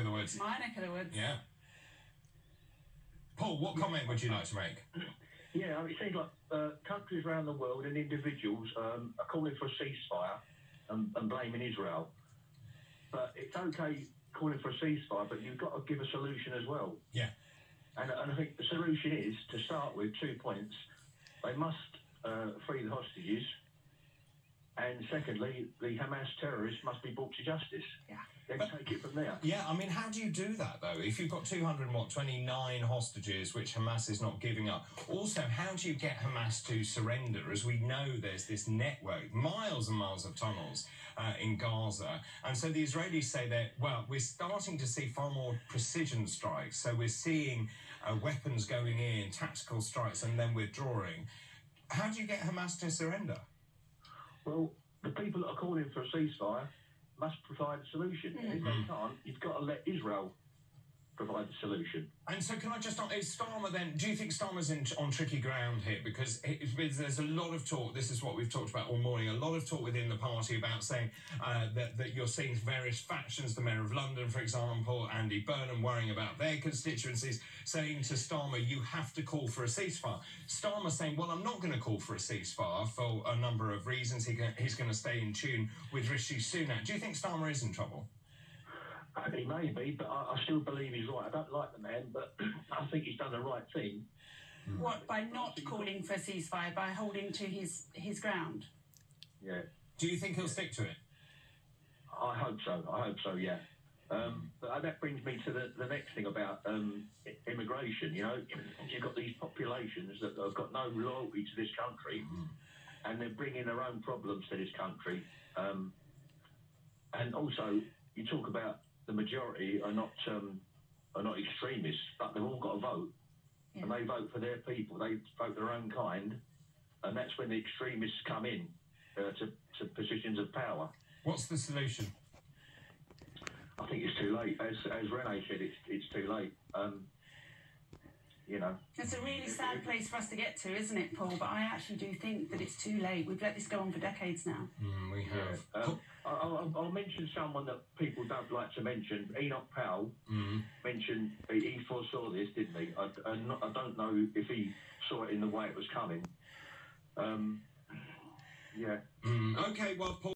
of the woods. My neck of the woods. Yeah. Paul, what comment would you like to make? Yeah, it seems like countries around the world and individuals are calling for a ceasefire and blaming Israel. But it's okay calling for a ceasefire, but you've got to give a solution as well. Yeah. And I think the solution is, to start with, 2 points. They must free the hostages. And secondly, the Hamas terrorists must be brought to justice. Yeah. Then take it from there. Yeah, I mean, how do you do that, though? If you've got 229 hostages, which Hamas is not giving up. Also, how do you get Hamas to surrender? As we know, there's this network, miles and miles of tunnels in Gaza. And so the Israelis say that, well, we're starting to see far more precision strikes. So we're seeing weapons going in, tactical strikes, and then withdrawing. How do you get Hamas to surrender? Well, the people that are calling for a ceasefire must provide a solution. And if they can't, you've got to let Israel provide the solution. And so can I just ask, is Starmer then, do you think Starmer's on tricky ground here? Because there's a lot of talk, this is what we've talked about all morning, a lot of talk within the party about saying that you're seeing various factions, the Mayor of London, for example, Andy Burnham, worrying about their constituencies, saying to Starmer, you have to call for a ceasefire. Starmer saying, well, I'm not going to call for a ceasefire for a number of reasons. He's going to stay in tune with Rishi Sunak. Do you think Starmer is in trouble? He may be, but I still believe he's right. I don't like the man, but I think he's done the right thing. What, by not calling for a ceasefire, by holding to his ground? Yeah. Do you think he'll stick to it? I hope so, yeah. But that brings me to the next thing about immigration. You know, you've got these populations that have got no loyalty to this country, and they're bringing their own problems to this country. And also, you talk about the majority are not extremists, but they've all got to vote, and they vote for their people. They vote their own kind, and that's when the extremists come in to positions of power. What's the solution? I think it's too late. As Renee said, it's too late. You know, it's a really sad place for us to get to, isn't it, Paul? But I actually do think that it's too late. We've let this go on for decades now. We have. Yeah. I'll mention someone that people don't like to mention. Enoch Powell mentioned he foresaw this, didn't he? I don't know if he saw it in the way it was coming. Yeah. Okay, well, Paul.